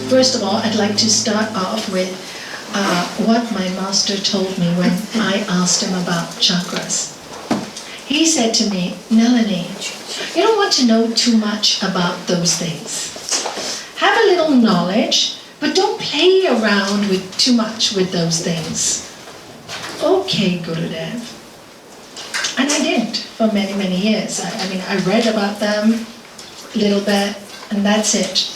First of all, I'd like to start off with what my master told me when I asked him about chakras. He said to me, Nalanie, you don't want to know too much about those things. Have a little knowledge, but don't play around with too much with those things. Okay, Gurudev. And I didn't for many, many years. I read about them a little bit, and that's it.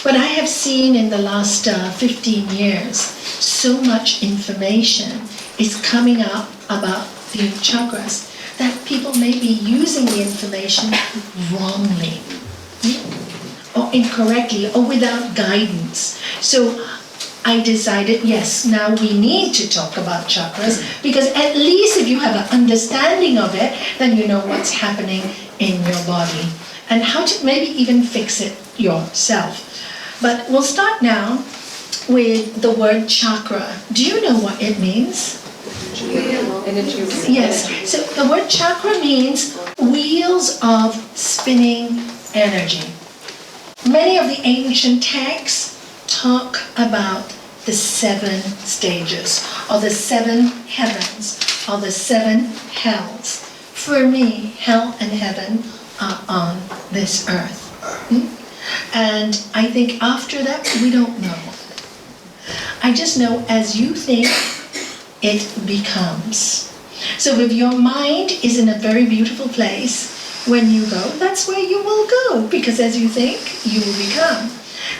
But I have seen in the last 15 years, so much information is coming up about the chakras that people may be using the information wrongly, or incorrectly, or without guidance. So I decided, yes, now we need to talk about chakras, because at least if you have an understanding of it, then you know what's happening in your body and how to maybe even fix it yourself. But we'll start now with the word chakra. Do you know what it means? Energy. Yes. So the word chakra means wheels of spinning energy. Many of the ancient texts talk about the 7 stages, or the 7 heavens, or the 7 hells. For me, hell and heaven are on this earth. And I think after that, we don't know. I just know as you think, it becomes. So if your mind is in a very beautiful place, when you go, that's where you will go, because as you think, you will become.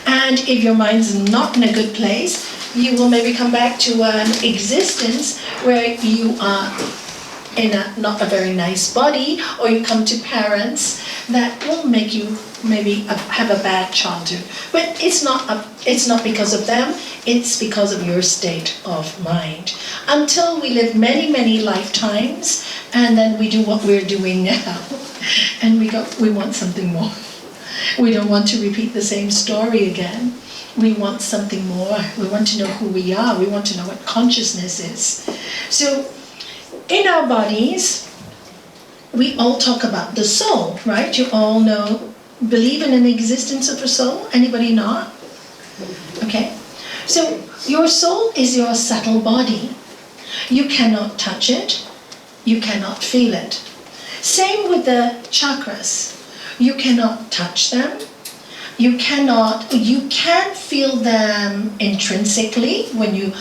And if your mind's not in a good place, you will maybe come back to an existence where you are in not a very nice body, or you come to parents that will make you maybe have a bad childhood. But it's not because of them, it's because of your state of mind. Until we live many, many lifetimes, and then we do what we're doing now. And we want something more. We don't want to repeat the same story again. We want something more. We want to know who we are. We want to know what consciousness is. So in our bodies, we all talk about the soul, right? You all believe in an existence of a soul. Anybody not? Okay. So your soul is your subtle body. You cannot touch it. You cannot feel it. Same with the chakras. You cannot touch them. You can feel them intrinsically when you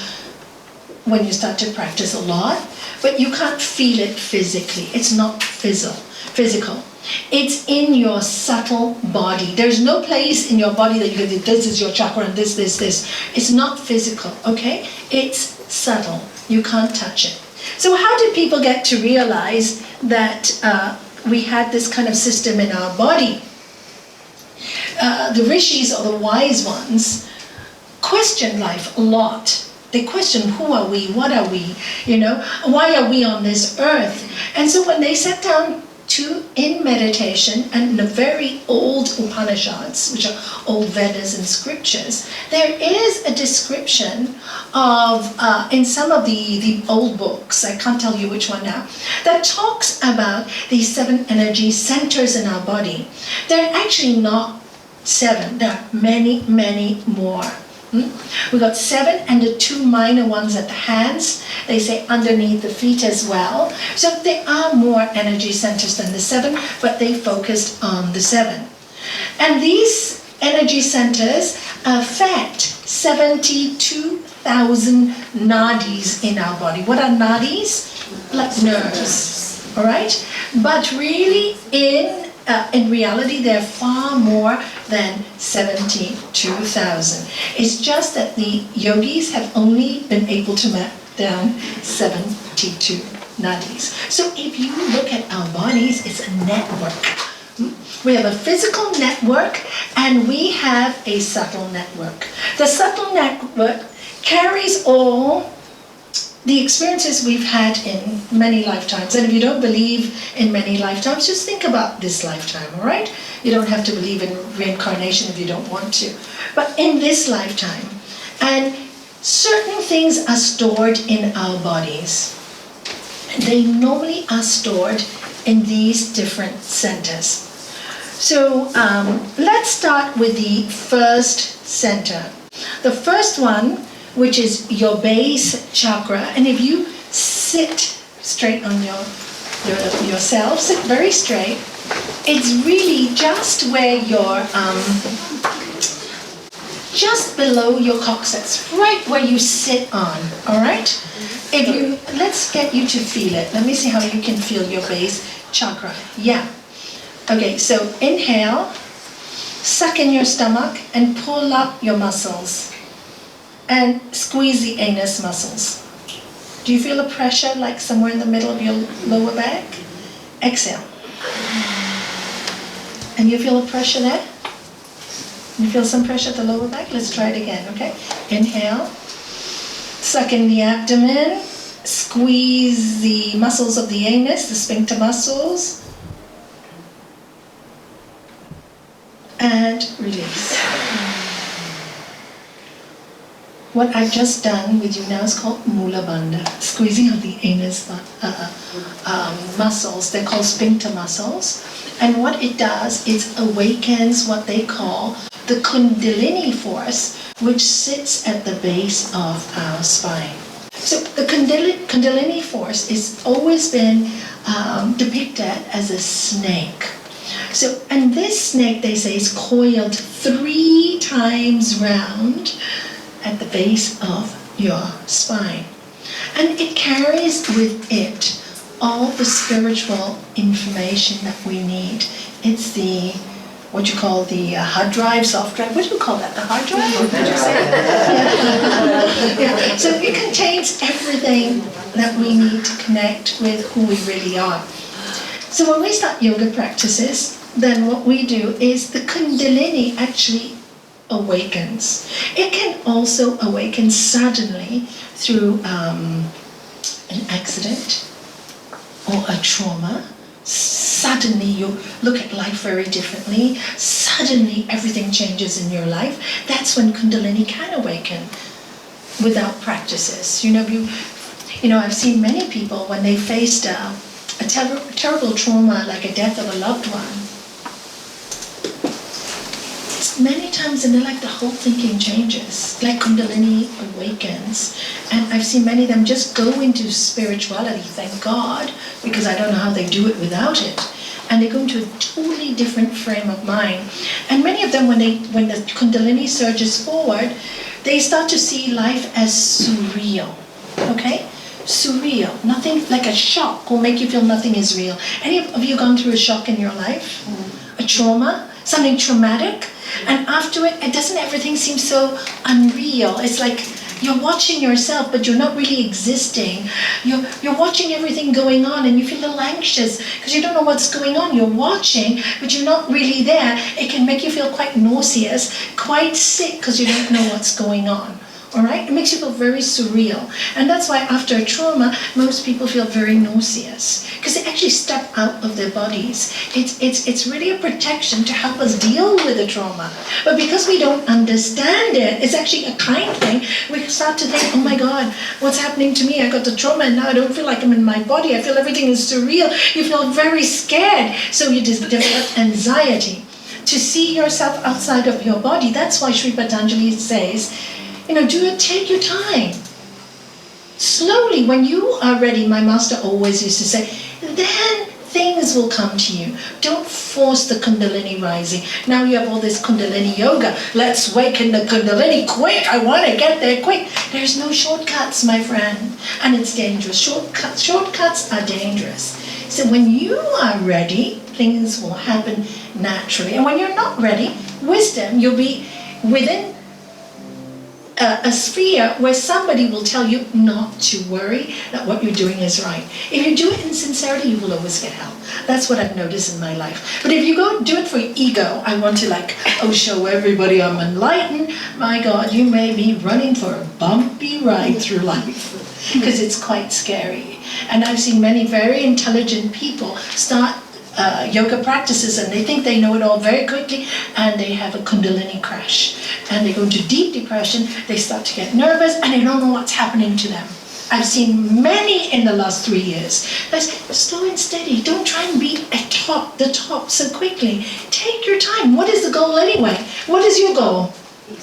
start to practice a lot, but you can't feel it physically. It's not physical. It's in your subtle body. There's no place in your body that you can say, this is your chakra and this. It's not physical, okay? It's subtle. You can't touch it. So how did people get to realize that we had this kind of system in our body? The rishis, or the wise ones, questioned life a lot. They questioned, who are we? What are we? Why are we on this earth? And so when they sat down in meditation, and in the very old Upanishads, which are old Vedas and scriptures, there is a description of, in some of the old books, I can't tell you which one now, that talks about these 7 energy centers in our body. They're actually not 7, there are many, many more. We've got 7 and the 2 minor ones at the hands. They say underneath the feet as well. So there are more energy centers than the 7, but they focused on the 7. And these energy centers affect 72,000 nadis in our body. What are nadis? Like nerves, all right? But really in reality, they're far more than 72,000. It's just that the yogis have only been able to map down 72 nadis. So if you look at our bodies, it's a network. We have a physical network, and we have a subtle network. The subtle network carries all the experiences we've had in many lifetimes. And if you don't believe in many lifetimes, just think about this lifetime, all right? You don't have to believe in reincarnation if you don't want to. But in this lifetime, and certain things are stored in our bodies. They normally are stored in these different centers. So let's start with the first center. The first one, which is your base chakra, and if you sit straight on yourself, sit very straight, it's really just where your just below your coccyx, right where you sit on, all right? Let's get you to feel it. Let me see how you can feel your base chakra. Yeah. Okay, so inhale, suck in your stomach and pull up your muscles and squeeze the anus muscles. Do you feel a pressure like somewhere in the middle of your lower back? Exhale. And you feel a pressure there? You feel some pressure at the lower back? Let's try it again, okay? Inhale, suck in the abdomen, squeeze the muscles of the anus, the sphincter muscles, and release. What I've just done with you now is called mooladhara, squeezing of the anus muscles. They're called sphincter muscles. And what it does is awakens what they call the Kundalini force, which sits at the base of our spine. So the Kundalini force has always been depicted as a snake. So, and this snake, they say, is coiled 3 times round at the base of your spine. And it carries with it all the spiritual information that we need. It's the, what you call the hard drive, soft drive, what do you call that, the hard drive? What did you say? Yeah. So it contains everything that we need to connect with who we really are. So when we start yoga practices, then what we do is the Kundalini actually awakens. It can also awaken suddenly through an accident or a trauma. Suddenly you look at life very differently. Suddenly everything changes in your life. That's when Kundalini can awaken without practices. You know, I've seen many people when they faced a terrible trauma like a death of a loved one. Many times in their life, the whole thinking changes, like Kundalini awakens. And I've seen many of them just go into spirituality, thank God, because I don't know how they do it without it. And they go into a totally different frame of mind. And many of them, when the Kundalini surges forward, they start to see life as surreal, okay? Surreal. Nothing, like a shock will make you feel nothing is real. Any of you gone through a shock in your life? A trauma? Something traumatic? And after it doesn't everything seem so unreal? It's like you're watching yourself, but you're not really existing. You're watching everything going on, and you feel a little anxious because you don't know what's going on. You're watching, but you're not really there. It can make you feel quite nauseous, quite sick because you don't know what's going on. All right? It makes you feel very surreal. And that's why after a trauma, most people feel very nauseous because they actually step out of their bodies. It's really a protection to help us deal with the trauma. But because we don't understand it, it's actually a kind thing. We start to think, oh my God, what's happening to me? I got the trauma and now I don't feel like I'm in my body. I feel everything is surreal. You feel very scared. So you just develop anxiety. To see yourself outside of your body, that's why Sri Patanjali says, take your time. Slowly, when you are ready, my master always used to say, then things will come to you. Don't force the Kundalini rising. Now you have all this Kundalini yoga. Let's waken the Kundalini quick. I want to get there quick. There's no shortcuts, my friend. And it's dangerous. Shortcuts are dangerous. So when you are ready, things will happen naturally. And when you're not ready, wisdom, you'll be within a sphere where somebody will tell you not to worry, that what you're doing is right. If you do it in sincerity, you will always get help. That's what I've noticed in my life. But if you go do it for ego, I want to show everybody I'm enlightened, my God, you may be running for a bumpy ride through life because it's quite scary. And I've seen many very intelligent people start yoga practices and they think they know it all very quickly and they have a Kundalini crash and they go into deep depression, they start to get nervous and they don't know what's happening to them. I've seen many in the last 3 years. But slow and steady. Don't try and be at the top so quickly. Take your time. What is the goal anyway? What is your goal?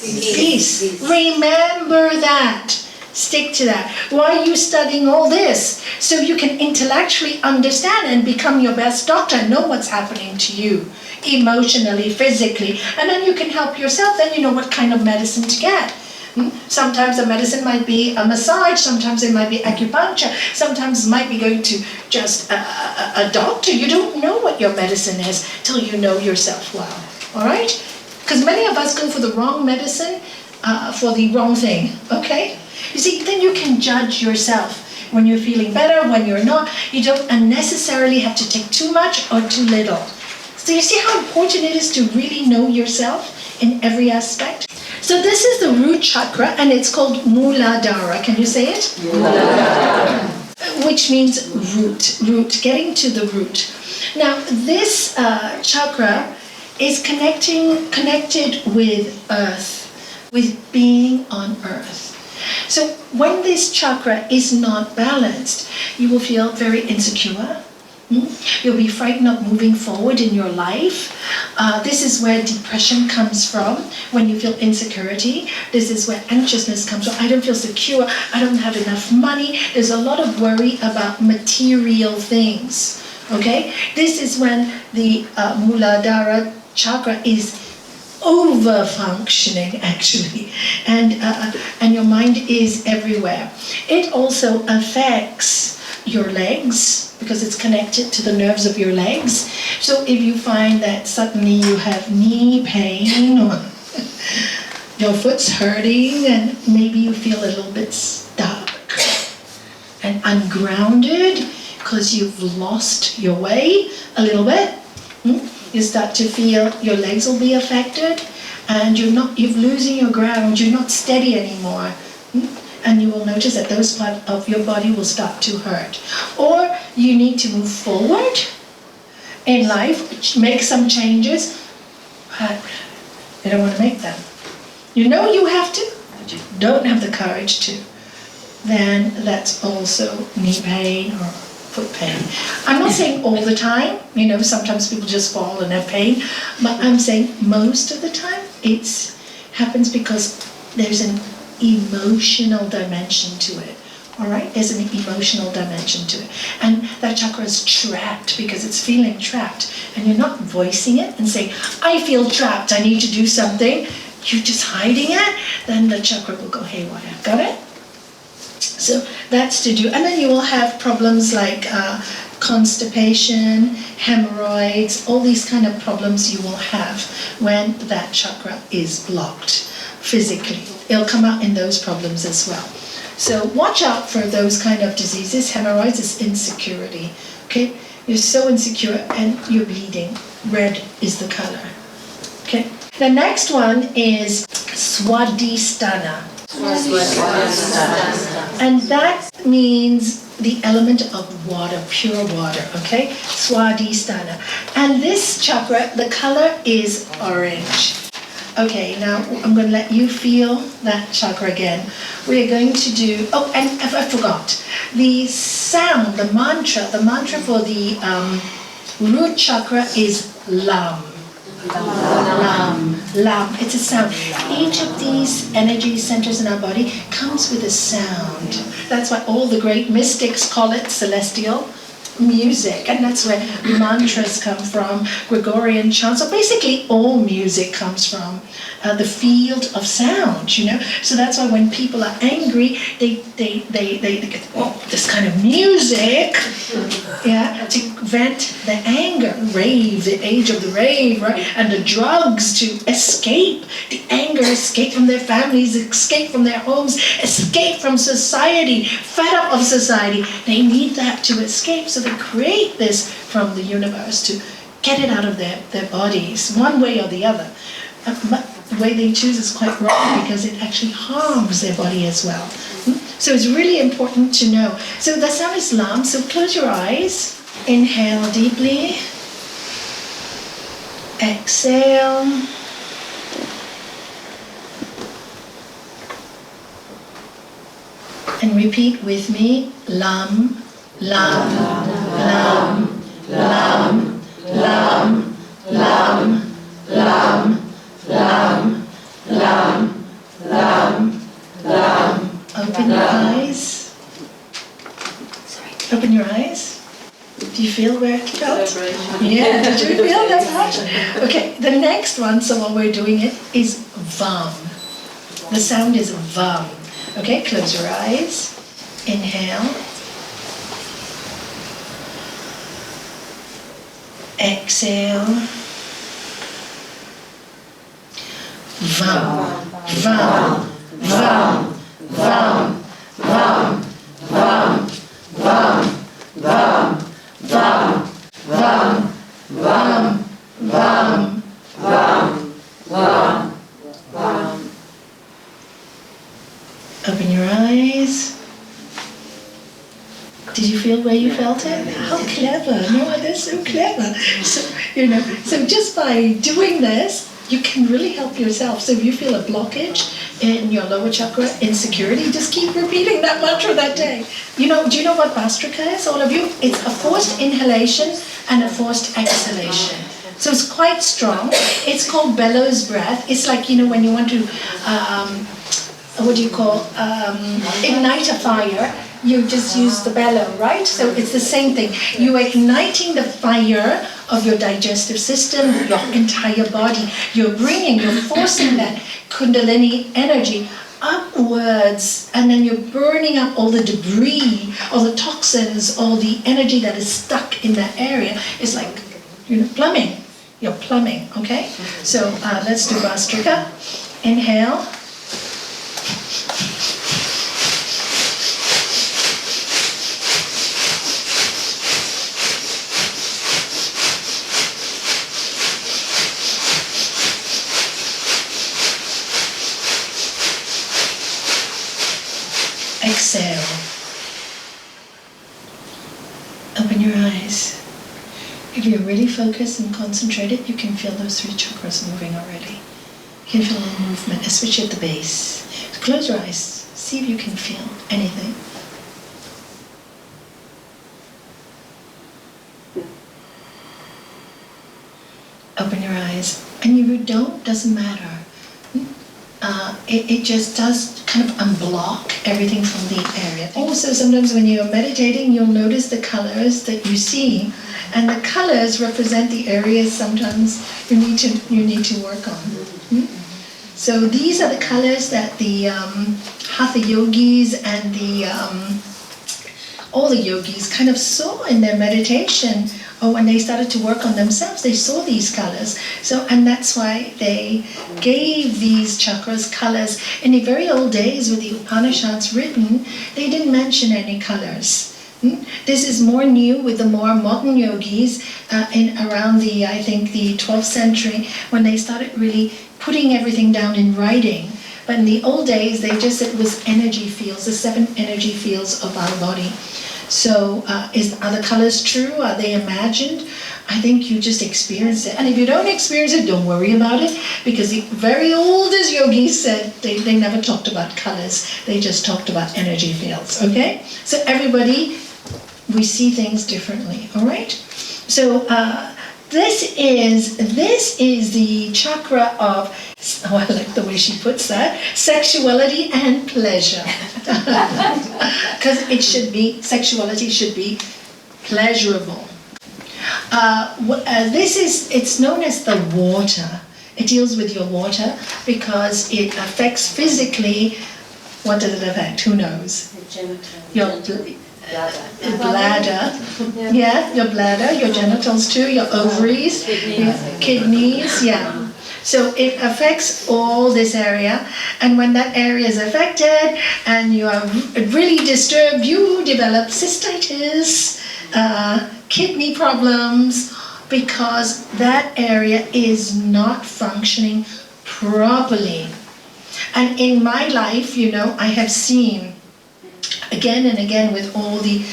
Peace. Remember that. Stick to that. Why are you studying all this? So you can intellectually understand and become your best doctor and know what's happening to you emotionally, physically, and then you can help yourself. Then you know what kind of medicine to get. Sometimes the medicine might be a massage, sometimes it might be acupuncture, sometimes it might be going to just a doctor. You don't know what your medicine is till you know yourself well, all right? Because many of us go for the wrong medicine for the wrong thing, okay? You see, then you can judge yourself when you're feeling better, when you're not. You don't unnecessarily have to take too much or too little. So you see how important it is to really know yourself in every aspect? So this is the root chakra, and it's called mooladhara. Can you say it? Mooladhara. Which means root, getting to the root. Now, this chakra is connected with earth, with being on earth. So when this chakra is not balanced, you will feel very insecure. You'll be frightened of moving forward in your life. This is where depression comes from, when you feel insecurity. This is where anxiousness comes from. I don't feel secure. I don't have enough money. There's a lot of worry about material things. Okay? This is when the mooladhara chakra is over-functioning, actually, and your mind is everywhere. It also affects your legs, because it's connected to the nerves of your legs. So if you find that suddenly you have knee pain or your foot's hurting and maybe you feel a little bit stuck and ungrounded because you've lost your way a little bit, you start to feel your legs will be affected and you're losing your ground, you're not steady anymore. And you will notice that those parts of your body will start to hurt. Or you need to move forward in life, make some changes, but you don't want to make them. You know you have to, but you don't have the courage to. Then that's also knee pain or foot pain. I'm not saying all the time, sometimes people just fall and have pain, but I'm saying most of the time it happens because there's an emotional dimension to it. All right, there's an emotional dimension to it, and that chakra is trapped because it's feeling trapped, and you're not voicing it and saying, I feel trapped, I need to do something. You're just hiding it, then the chakra will go haywire. Got it? So that's to do, and then you will have problems like constipation, hemorrhoids, all these kind of problems you will have when that chakra is blocked physically. It'll come out in those problems as well. So watch out for those kind of diseases. Hemorrhoids is insecurity. Okay? You're so insecure and you're bleeding. Red is the color. Okay? The next one is swadisthana. And that means the element of water, pure water, okay? Swadisthana. And this chakra, the color is orange. Okay, now I'm going to let you feel that chakra again. We are going to do, oh, and I forgot. The sound, the mantra for the root chakra is Lam. Lam. It's a sound. Each of these energy centers in our body comes with a sound. That's why all the great mystics call it celestial music, and that's where mantras come from, Gregorian chants. So basically all music comes from the field of sound, So that's why when people are angry, they get this kind of music, to vent their anger. Rave, the age of the rave, right? And the drugs to escape the anger, escape from their families, escape from their homes, escape from society, fed up of society. They need that to escape, so they create this from the universe to get it out of their bodies, one way or the other. But the way they choose is quite wrong because it actually harms their body as well. So it's really important to know. So the sound is Lam, so close your eyes. Inhale deeply. Exhale. And repeat with me. Lam, lam, lam, lam, lam, lam, lam, lam, lam, lam, lam. Open your eyes. Open your eyes. Do you feel where it felt? Yeah, did you feel that much? Okay, the next one, so while we're doing it, is vam. The sound is vam. Okay, close your eyes. Inhale. Exhale. Vam, vam, vam, vam, vam, vam, vam, vam, vam, vam, vam, vam, vam, vam, vam. Open your eyes. Did you feel where you felt it? How clever. No, they're so clever. So just by doing this, you can really help yourself. So if you feel a blockage in your lower chakra, insecurity, just keep repeating that mantra that day. Do you know what Vastrika is, all of you? It's a forced inhalation and a forced exhalation. So it's quite strong. It's called bellows breath. It's like, when you want to, ignite a fire, you just use the bellow, right? So it's the same thing. You're igniting the fire of your digestive system, your entire body. You're forcing that Kundalini energy upwards, and then you're burning up all the debris, all the toxins, all the energy that is stuck in that area. It's like, plumbing. You're plumbing, okay? So let's do Vastrika. Inhale. Exhale. Open your eyes. If you're really focused and concentrated, you can feel those 3 chakras moving already. You can feel a movement, especially at the base. So close your eyes. See if you can feel anything. Open your eyes. And if you don't, doesn't matter. It just does kind of unblock everything from the area. Also, sometimes when you're meditating, you'll notice the colors that you see, and the colors represent the areas sometimes you need to work on. So these are the colors that the Hatha yogis and all the yogis kind of saw in their meditation, or when they started to work on themselves, they saw these colors. And that's why they gave these chakras colors. In the very old days with the Upanishads written, they didn't mention any colors. This is more new with the more modern yogis in around the 12th century, when they started really putting everything down in writing. But in the old days, they just said it was energy fields, the 7 energy fields of our body. So are the colors true? Are they imagined? I think you just experience it. And if you don't experience it, don't worry about it, because the very oldest yogis said they never talked about colors. They just talked about energy fields, okay? So everybody, we see things differently, all right? So this is the chakra of, I like the way she puts that, sexuality and pleasure. Because sexuality should be pleasurable. It's known as the water. It deals with your water because it affects physically. What does it affect? Who knows? Your bladder. Yeah, your bladder, your genitals too, your ovaries, kidneys, yeah. So it affects all this area, and when that area is affected and you are really disturbed, you develop cystitis, kidney problems, because that area is not functioning properly. And in my life, I have seen again and again with all the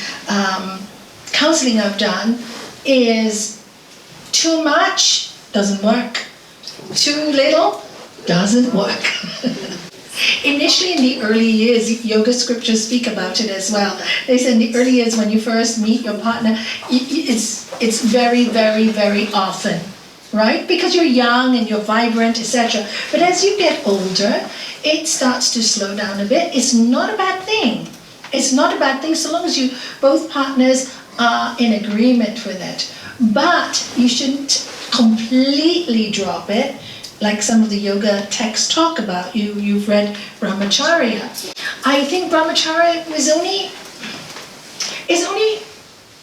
counseling I've done, is too much doesn't work. Too little doesn't work. Initially, in the early years, yoga scriptures speak about it as well. They say in the early years, when you first meet your partner, it's very, very, very often, right? Because you're young and you're vibrant, etc. But as you get older, it starts to slow down a bit. It's not a bad thing. It's not a bad thing so long as you both partners are in agreement with it. But you shouldn't completely drop it, like some of the yoga texts talk about. You've read brahmacharya. I think brahmacharya is only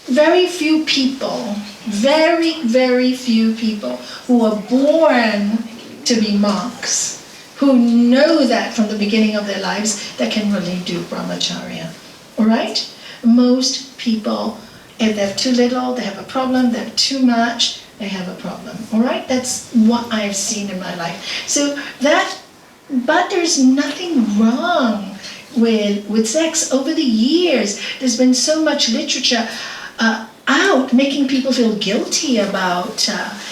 very few people, very, very few people who are born to be monks, who know that from the beginning of their lives, that can really do brahmacharya. All right? Most people, if they have too little, they have a problem. They have too much, they have a problem. All right? That's what I've seen in my life. So but there's nothing wrong with sex. Over the years, there's been so much literature out making people feel guilty about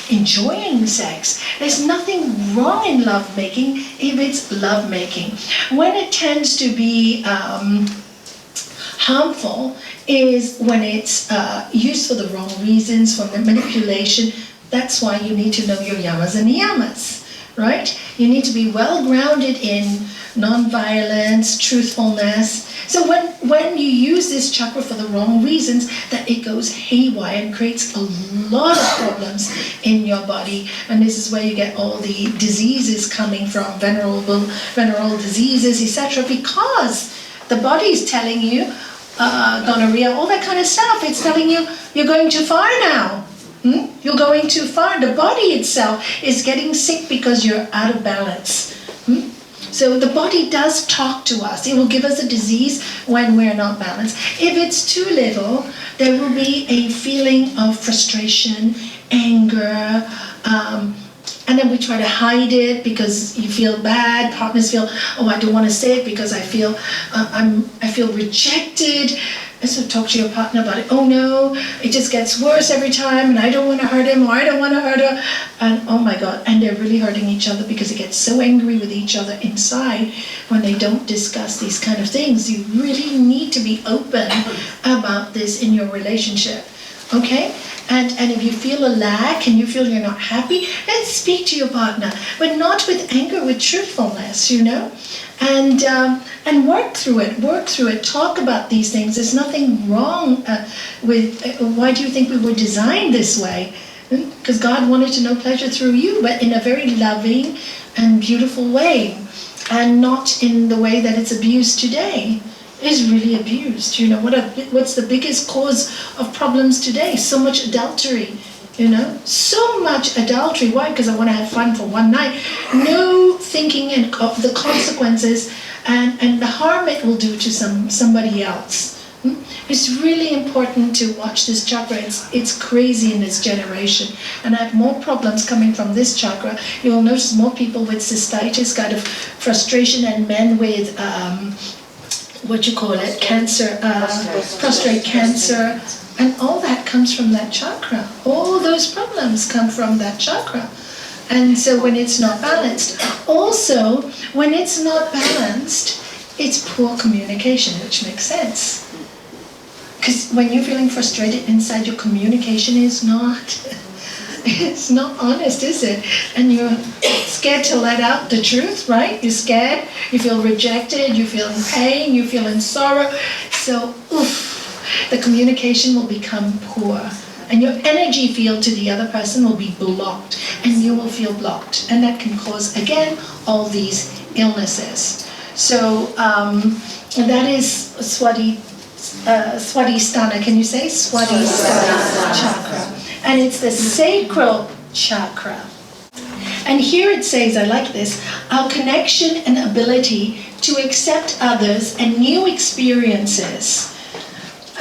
enjoying sex. There's nothing wrong in lovemaking if it's lovemaking. When it tends to be harmful is when it's used for the wrong reasons, for the manipulation. That's why you need to know your yamas and niyamas, right? You need to be well grounded in non-violence, truthfulness. So when you use this chakra for the wrong reasons, that it goes haywire and creates a lot of problems in your body. And this is where you get all the diseases coming from, venereal diseases, etc. Because the body is telling you, gonorrhea, all that kind of stuff. It's telling you, you're going too far now. You're going too far. The body itself is getting sick because you're out of balance. So the body does talk to us. It will give us a disease when we're not balanced. If it's too little, there will be a feeling of frustration, anger, and then we try to hide it because you feel bad. Partners feel, oh, I don't want to say it because I feel rejected. And so talk to your partner about it. Oh no, it just gets worse every time, and I don't want to hurt him, or I don't want to hurt her. And oh my God, and they're really hurting each other because they get so angry with each other inside when they don't discuss these kind of things. You really need to be open about this in your relationship. Okay? And if you feel a lack and you feel you're not happy, then speak to your partner, but not with anger, with truthfulness, you know? And work through it, talk about these things. There's nothing wrong with, why do you think we were designed this way? Because God wanted to know pleasure through you, but in a very loving and beautiful way, and not in the way that it's abused today. Is really abused. You know, what's the biggest cause of problems today? So much adultery, you know, so much adultery. Why? Because I want to have fun for one night. No thinking and the consequences and the harm it will do to somebody else. It's really important to watch this chakra. It's crazy in this generation, and I have more problems coming from this chakra. You'll notice more people with cystitis, kind of frustration, and men with cancer, prostate cancer, and all that comes from that chakra. All those problems come from that chakra. And so when it's not balanced, also when it's not balanced, it's poor communication, which makes sense. Because when you're feeling frustrated inside, your communication is not, it's not honest, is it? And you're scared to let out the truth, right? You're scared, you feel rejected, you feel in pain, you feel in sorrow. So, the communication will become poor. And your energy field to the other person will be blocked, and you will feel blocked. And that can cause, again, all these illnesses. So, that is swadisthana. Can you say swadisthana chakra? And it's the sacral chakra. And here it says, I like this, our connection and ability to accept others and new experiences.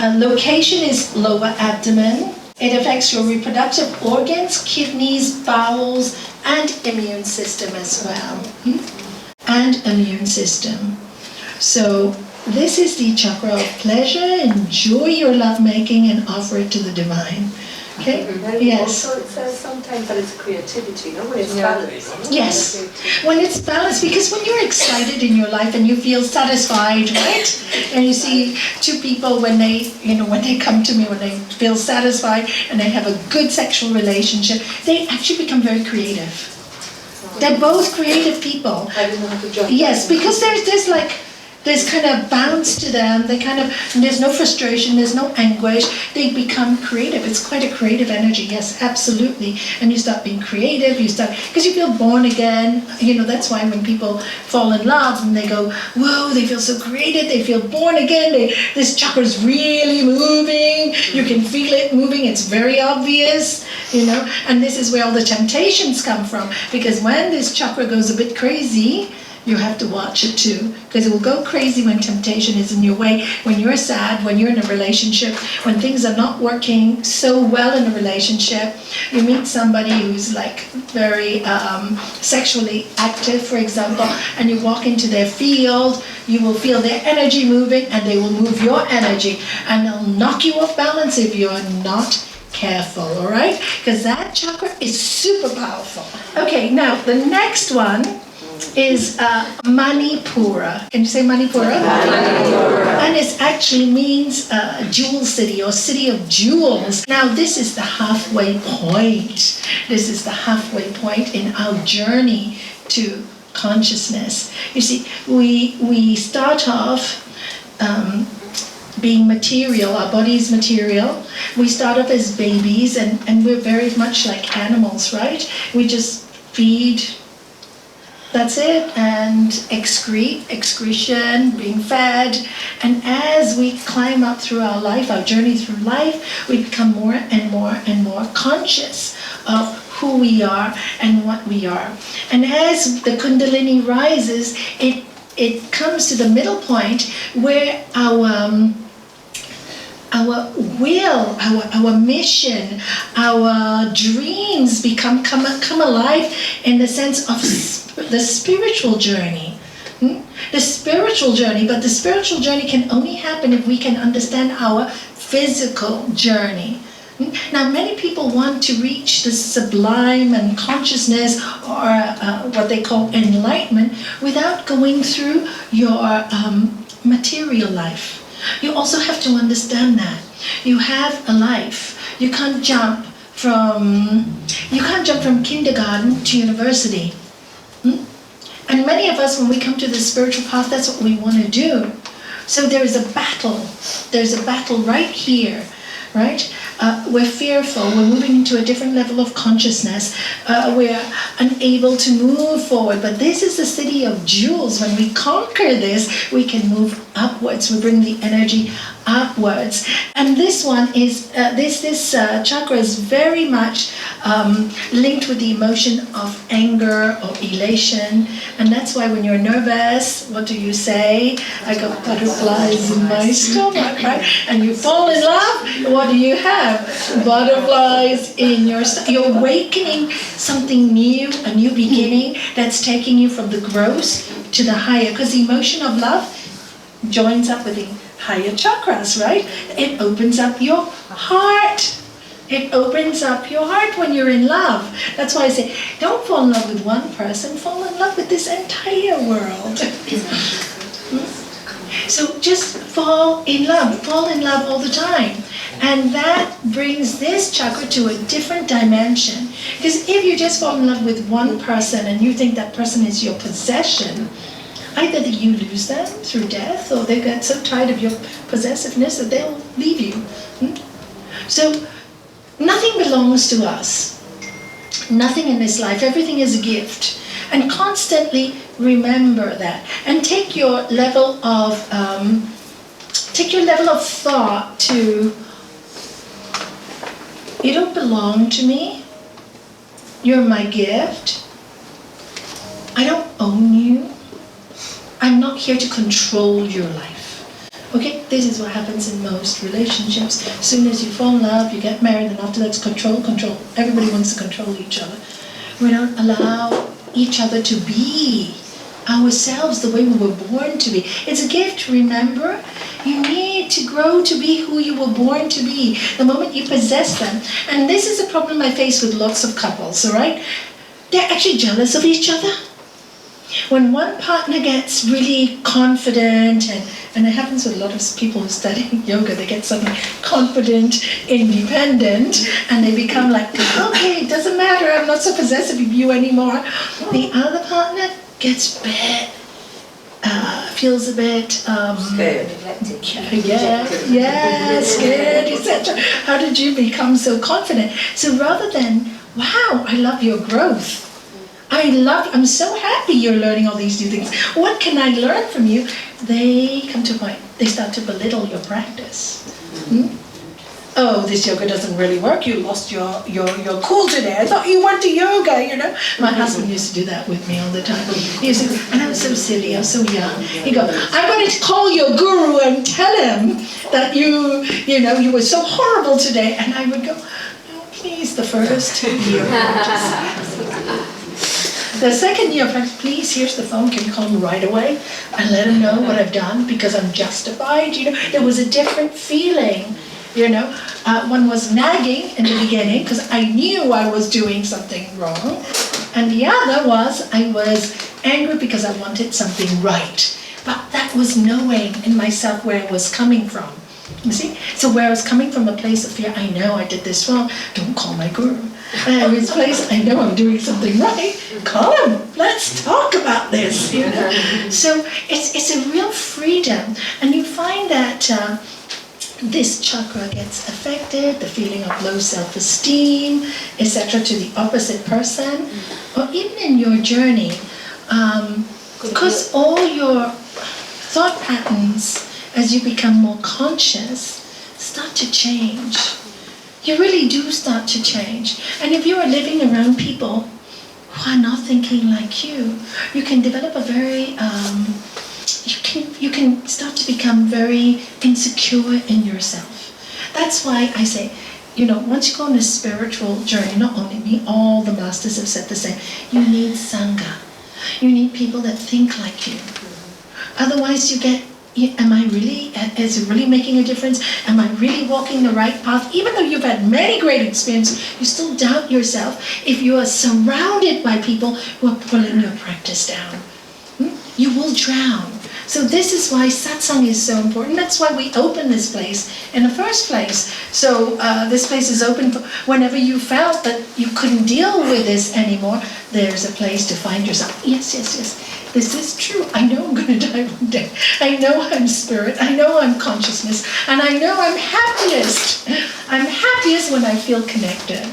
Location is lower abdomen. It affects your reproductive organs, kidneys, bowels, and immune system as well. And immune system. So this is the chakra of pleasure. Enjoy your lovemaking and offer it to the divine. Okay? And Yes. also it says sometimes that it's creativity, no? When it's Yeah. balanced. Yes. When it's balanced, because when you're excited in your life and you feel satisfied, right? And you see two people when they come to me, when they feel satisfied and they have a good sexual relationship, they actually become very creative. They're both creative people. I didn't know how to judge. Yes, because there's kind of bounce to them. There's no frustration, there's no anguish. They become creative. It's quite a creative energy. Yes, absolutely. And you start being creative. Because you feel born again. That's why when people fall in love and they go, whoa, they feel so creative. They feel born again. This chakra's really moving. You can feel it moving. It's very obvious. And this is where all the temptations come from. Because when this chakra goes a bit crazy, you have to watch it too, because it will go crazy when temptation is in your way, when you're sad, when you're in a relationship, when things are not working so well in a relationship. You meet somebody who's like very sexually active, for example, and you walk into their field, you will feel their energy moving, and they will move your energy, and they'll knock you off balance if you're not careful, all right? Because that chakra is super powerful. Okay, now the next one is manipura. Can you say manipura? Manipura. And it actually means jewel city or city of jewels. Now this is the halfway point. This is the halfway point in our journey to consciousness. You see, we start off being material, our body's material. We start off as babies and we're very much like animals, right? We just feed, that's it, and excretion, being fed. And as we climb up through our life, our journey through life, we become more and more and more conscious of who we are and what we are. And as the Kundalini rises, it comes to the middle point where our will, our mission, our dreams come alive in the sense of the spiritual journey. The spiritual journey, but the spiritual journey can only happen if we can understand our physical journey. Now, many people want to reach the sublime and consciousness, or what they call enlightenment, without going through your material life. You also have to understand that you have a life. You can't jump from kindergarten to university. And many of us, when we come to the spiritual path, that's what we want to do. So there is a battle. There's a battle right here, right? We're fearful. We're moving into a different level of consciousness. We're unable to move forward. But this is the city of jewels. When we conquer this, we can move upwards. We bring the energy upwards. And this one is, this chakra is very much linked with the emotion of anger or elation. And that's why when you're nervous, what do you say? I got butterflies in my stomach, right? And you fall in love, what do you have? Butterflies in your stomach. You're awakening something new, a new beginning that's taking you from the gross to the higher. Because the emotion of love joins up with the higher chakras, right? It opens up your heart. It opens up your heart when you're in love. That's why I say, don't fall in love with one person, fall in love with this entire world. So just fall in love all the time. And that brings this chakra to a different dimension. Because if you just fall in love with one person and you think that person is your possession, either that you lose them through death, or they get so tired of your possessiveness that they'll leave you. So nothing belongs to us. Nothing in this life. Everything is a gift. And constantly remember that. And take your level of thought to, you don't belong to me. You're my gift. I don't own you. I'm not here to control your life. Okay, this is what happens in most relationships. As soon as you fall in love, you get married, and after that's control. Everybody wants to control each other. We don't allow each other to be. ourselves the way we were born to be. It's a gift, remember? You need to grow to be who you were born to be the moment you possess them. And this is a problem I face with lots of couples, all right? They're actually jealous of each other. When one partner gets really confident, and it happens with a lot of people who study yoga, they get suddenly confident, independent, and they become like, okay, it doesn't matter, I'm not so possessive of you anymore. The other partner gets a bit, feels a bit Scared. Scared, etc. How did you become so confident? So rather than, wow, I love your growth. I'm so happy you're learning all these new things. What can I learn from you? They come to a point, they start to belittle your practice. Oh, this yoga doesn't really work. You lost your cool today. I thought you went to yoga, you know. My husband used to do that with me all the time. He used to, and I was so silly, I was so young. He'd go, I'm going to call your guru and tell him that you were so horrible today. And I would go, no, please, the first year of practice. The second year of practice, please, here's the phone, can you call me right away and let him know what I've done because I'm justified, There was a different feeling, One was nagging in the beginning because I knew I was doing something wrong. And the other was I was angry because I wanted something right. But that was knowing in myself where it was coming from. You see? So where I was coming from a place of fear, I know I did this wrong, don't call my guru. And in this place, I know I'm doing something right, call him, let's talk about this. So it's a real freedom. And you find that this chakra gets affected, the feeling of low self-esteem, etc., to the opposite person, or even in your journey, because all your thought patterns, as you become more conscious, start to change. You really do start to change. And if you are living around people who are not thinking like you can develop a very, you can start to become very insecure in yourself. That's why I say, once you go on a spiritual journey, not only me, all the masters have said the same, you need Sangha. You need people that think like you. Otherwise you get, is it really making a difference? Am I really walking the right path? Even though you've had many great experiences, you still doubt yourself if you are surrounded by people who are pulling your practice down. You will drown. So this is why satsang is so important. That's why we open this place in the first place. So this place is open for whenever you felt that you couldn't deal with this anymore, there's a place to find yourself. Yes. This is true. I know I'm going to die one day. I know I'm spirit. I know I'm consciousness. And I know I'm happiest. I'm happiest when I feel connected.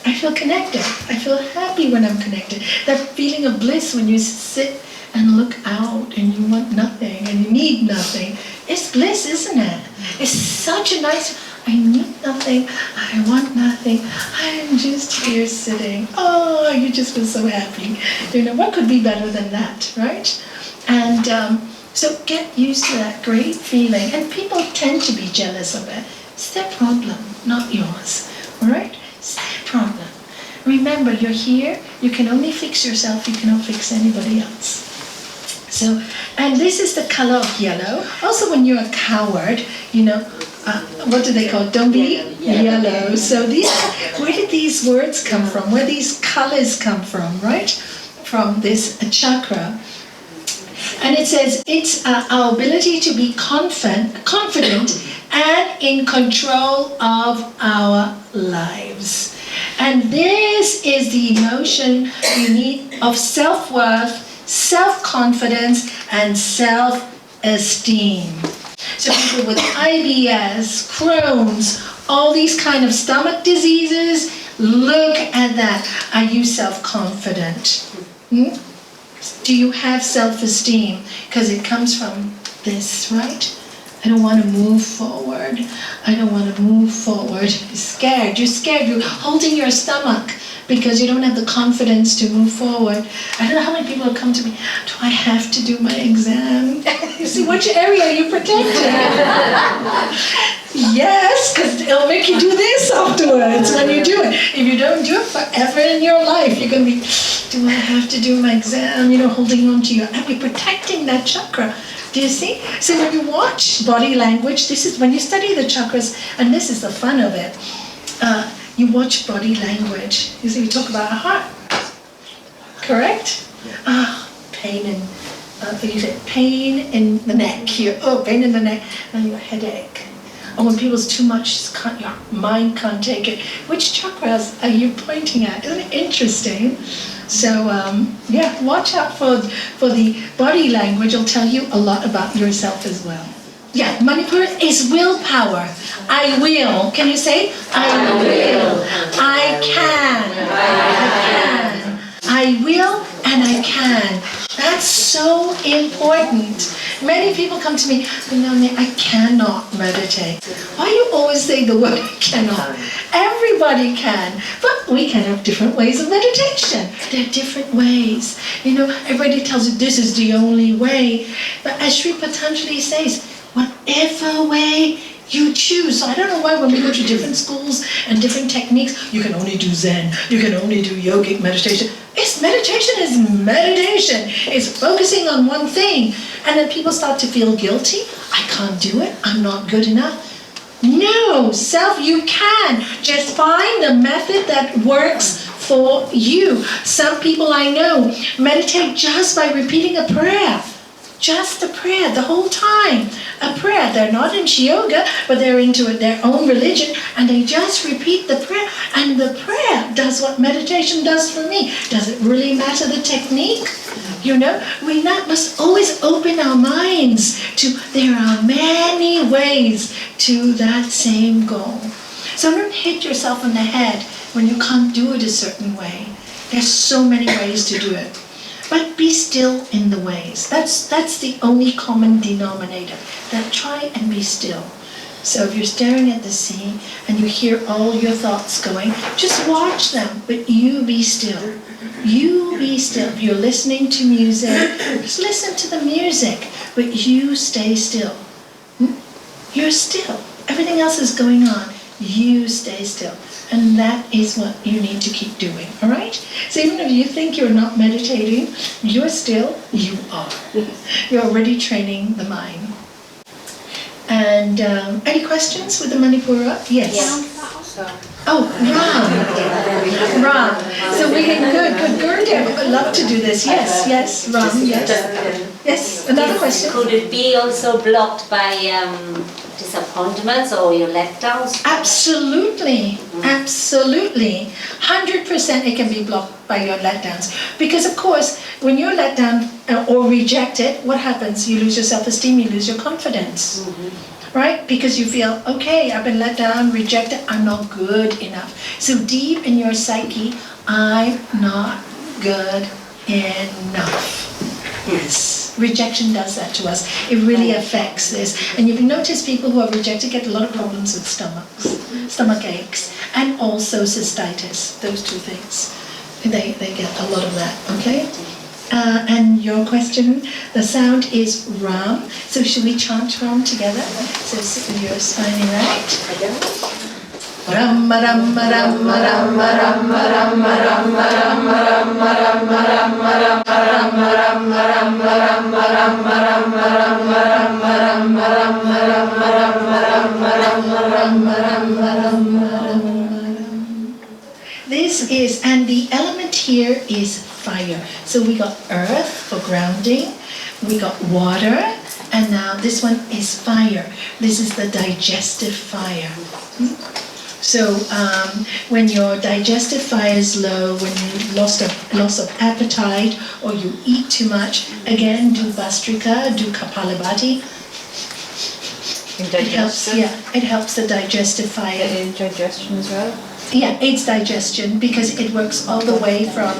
I feel connected. I feel happy when I'm connected. That feeling of bliss when you sit and look out and you want nothing and you need nothing. It's bliss, isn't it? It's such a nice, I need nothing, I want nothing, I'm just here sitting. Oh, you just feel so happy. What could be better than that, right? And so get used to that great feeling. And people tend to be jealous of it. It's their problem, not yours, all right? It's their problem. Remember, you're here, you can only fix yourself, you cannot fix anybody else. So, and this is the color of yellow. Also, when you're a coward, what do they call it? Don't be yellow. So where did these words come from? Where these colors come from, right? From this chakra. And it says it's our ability to be confident and in control of our lives. And this is the emotion you need of self-worth, self-confidence, and self-esteem. So people with IBS, Crohn's, all these kind of stomach diseases, look at that. Are you self-confident? Do you have self-esteem? Because it comes from this, right? I don't want to move forward. I don't want to move forward. You're scared. You're holding your stomach because you don't have the confidence to move forward. I don't know how many people have come to me, do I have to do my exam? You see, which area are you protecting? Yes, because it'll make you do this afterwards when you do it. If you don't do it forever in your life, you're going to be, do I have to do my exam? Holding on to and you're protecting that chakra. Do you see? So when you watch body language, this is when you study the chakras, and this is the fun of it. You watch body language. You see, we talk about our heart. Correct? Pain in, you say pain in the neck here. Oh, pain in the neck, and your headache. Or when people's too much, your mind can't take it. Which chakras are you pointing at? Isn't it interesting? So, watch out for the body language. It'll tell you a lot about yourself as well. Yeah, manipura is willpower. I will. Can you say? I will. I can. I will and I can. That's so important. Many people come to me, Nalanie, I cannot meditate. Why do you always say the word cannot? Everybody can, but we can have different ways of meditation. There are different ways. Everybody tells you this is the only way. But as Sri Patanjali says, whatever way you choose. So I don't know why when we go to different schools and different techniques, you can only do Zen, you can only do yogic meditation. Meditation is meditation. It's focusing on one thing. And then people start to feel guilty. I can't do it. I'm not good enough. No, you can. Just find the method that works for you. Some people I know meditate just by repeating a prayer. Just a prayer the whole time. A prayer. They're not into yoga, but they're into their own religion, and they just repeat the prayer. And the prayer does what meditation does for me. Does it really matter the technique? We must always open our minds to there are many ways to that same goal. So don't hit yourself on the head when you can't do it a certain way. There's so many ways to do it. But be still in the ways. That's the only common denominator. That try and be still. So if you're staring at the sea and you hear all your thoughts going, just watch them, but you be still. You be still. If you're listening to music, just listen to the music, but you stay still. You're still. Everything else is going on. You stay still. And that is what you need to keep doing, all right? So even if you think you're not meditating, you're still, you are. You're already training the mind. And any questions with the manipura? Yes. Oh, Ram. So we can, good. Gurdev would love to do this. Yes, Ram, yes. Yes, another question. Could it be also blocked by disappointments or your letdowns? Absolutely. 100% it can be blocked by your letdowns. Because of course, when you're let down or rejected, what happens? You lose your self-esteem, you lose your confidence. Right? Because you feel, okay, I've been let down, rejected, I'm not good enough. So deep in your psyche, I'm not good enough. Yes. Rejection does that to us. It really affects this. And you've noticed people who are rejected get a lot of problems with stomach aches, and also cystitis. Those two things. They get a lot of that, okay? And your question, the sound is Ram. So should we chant Ram together? So you're smiling, right? Ram Ram Ram Ram Ram Ram Ram Ram This is, and the element here is fire. So we got earth for grounding, we got water, and now this one is fire. This is the digestive fire. So when your digestive fire is low, when you loss of appetite, or you eat too much, again do Bastrika, do Kapalabhati. It helps, it helps the digestive fire. And digestion as well? Yeah, aids digestion because it works all the way from,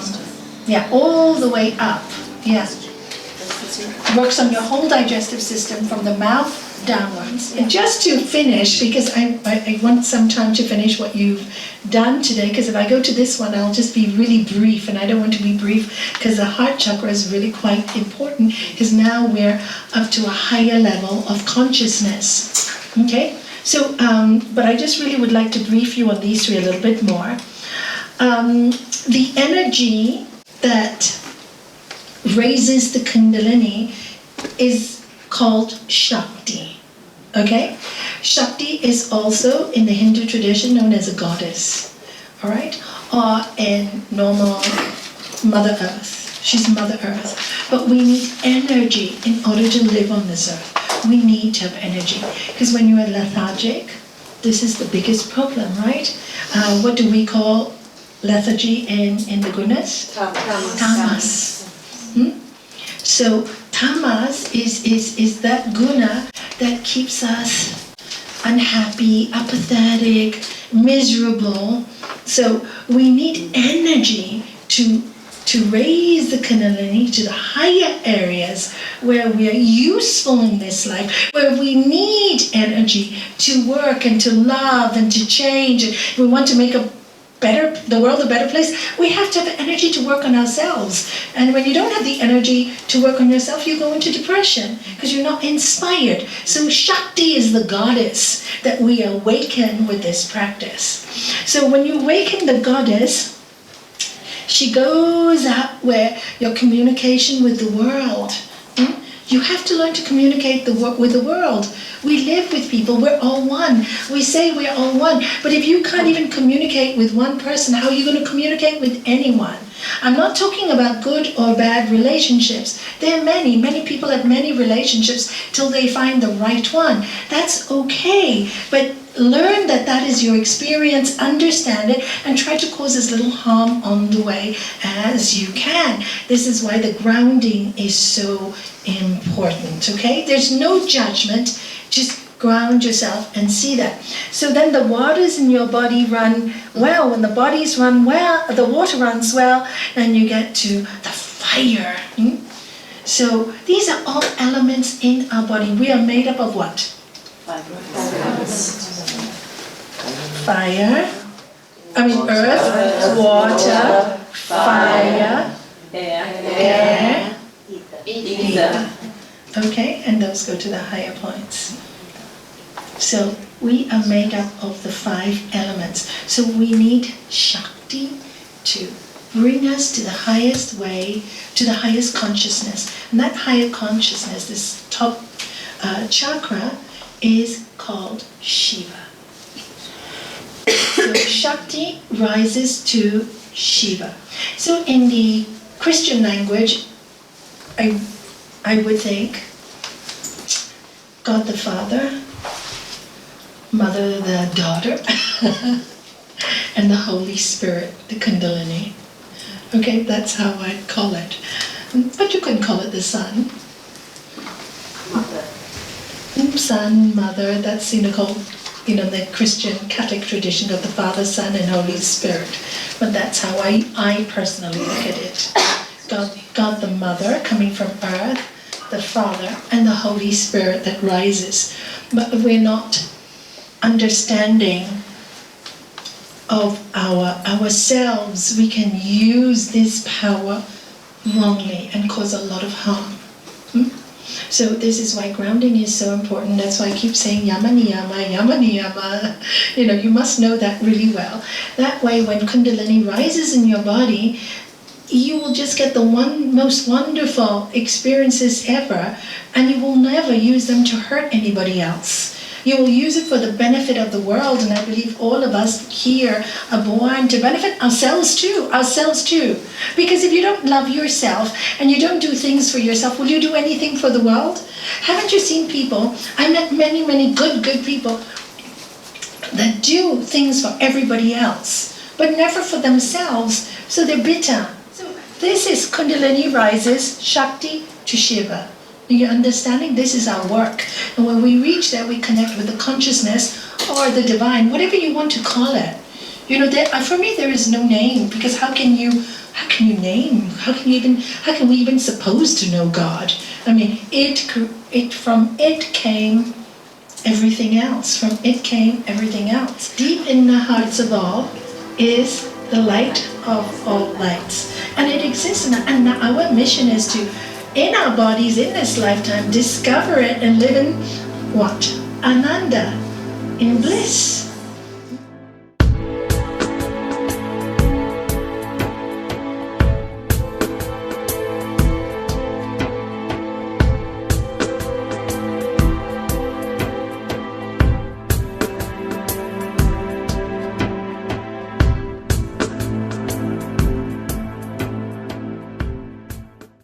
all the way up. Yeah. It works on your whole digestive system from the mouth downwards. And just to finish, because I want some time to finish what you've done today, because if I go to this one, I'll just be really brief, and I don't want to be brief because the heart chakra is really quite important, because now we're up to a higher level of consciousness. Okay? So, but I just really would like to brief you on these three a little bit more. The energy that raises the Kundalini is called Shakti. Okay? Shakti is also in the Hindu tradition known as a goddess. All right? Or in normal Mother Earth. She's Mother Earth. But we need energy in order to live on this earth. We need to have energy. Because when you are lethargic, this is the biggest problem, right? What do we call lethargy in the gunas? Tamas. So tamas is that guna that keeps us unhappy, apathetic, miserable. So we need energy to raise the Kundalini to the higher areas where we are useful in this life, where we need energy to work and to love and to change. And we want to make the world a better place. We have to have energy to work on ourselves. And when you don't have the energy to work on yourself, you go into depression because you're not inspired. So Shakti is the goddess that we awaken with this practice. So when you awaken the goddess, she goes up where your communication with the world. You have to learn to communicate with the world. We live with people. We're all one. We say we're all one. But if you can't even communicate with one person, how are you going to communicate with anyone? I'm not talking about good or bad relationships. There are many people have many relationships till they find the right one. That's okay. But learn that is your experience, understand it, and try to cause as little harm on the way as you can. This is why the grounding is so important, okay? There's no judgment, just ground yourself and see that. So then the waters in your body run well. When the bodies run well, the water runs well, then you get to the fire. So these are all elements in our body. We are made up of what? Fire, earth, water, fire, air, ether. Okay, and those go to the higher points. So we are made up of the 5 elements. So we need Shakti to bring us to the highest way, to the highest consciousness. And that higher consciousness, this top chakra, is called Shiva. So Shakti rises to Shiva. So in the Christian language, I would think God the Father, Mother the Daughter, and the Holy Spirit, the Kundalini. Okay, that's how I'd call it. But you could call it the Son. Son, Mother, that's called, the Christian Catholic tradition of the Father, Son, and Holy Spirit. But that's how I personally look at it. God the Mother, coming from earth, the Father, and the Holy Spirit that rises. But we're not understanding of ourselves. We can use this power wrongly and cause a lot of harm. So this is why grounding is so important. That's why I keep saying yama niyama, yama niyama. You must know that really well. That way when Kundalini rises in your body, you will just get the most wonderful experiences ever, and you will never use them to hurt anybody else. You will use it for the benefit of the world, and I believe all of us here are born to benefit ourselves too. Because if you don't love yourself and you don't do things for yourself, will you do anything for the world? Haven't you seen people? I met many good people that do things for everybody else, but never for themselves, so they're bitter. So this is Kundalini rises, Shakti to Shiva. You're understanding? This is our work. And when we reach there, we connect with the consciousness or the divine, whatever you want to call it. For me, there is no name, because how can you name? How can we even suppose to know God? From it came everything else. From it came everything else. Deep in the hearts of all is the light of all lights. And it exists, and our mission is to, in our bodies, in this lifetime, discover it and live in what? Ananda, in bliss.